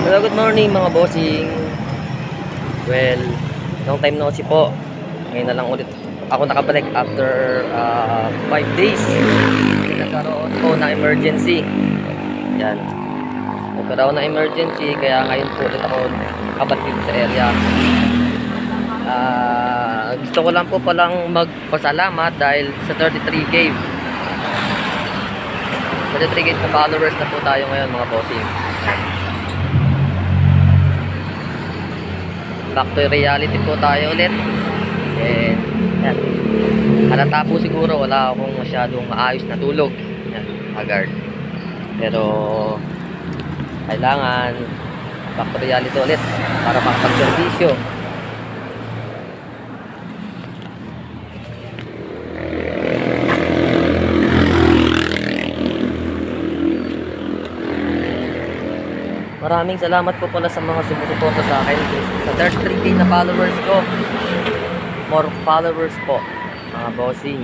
Hello, good morning mga bossing. Well, long time no see po. Ngayon na lang ulit ako nakabalik after 5 days. Kasi nagkaroon po ng emergency. Yan. Nagkaroon ng emergency kaya ngayon po ulit ako nakabalik dito sa area. Gusto ko lang po palang magpasalamat dahil sa 33K. 33K na followers na po tayo ngayon mga bossing. Back to reality po tayo ulit. And yan. Halata po siguro wala akong masyadong maayos na tulog. Yan, agad. Pero kailangan back to reality ulit para makapag-servisyo. Maraming salamat po pala sa mga sumusuporta sa akin. Sa 33K na followers ko. More followers po, mga bossing.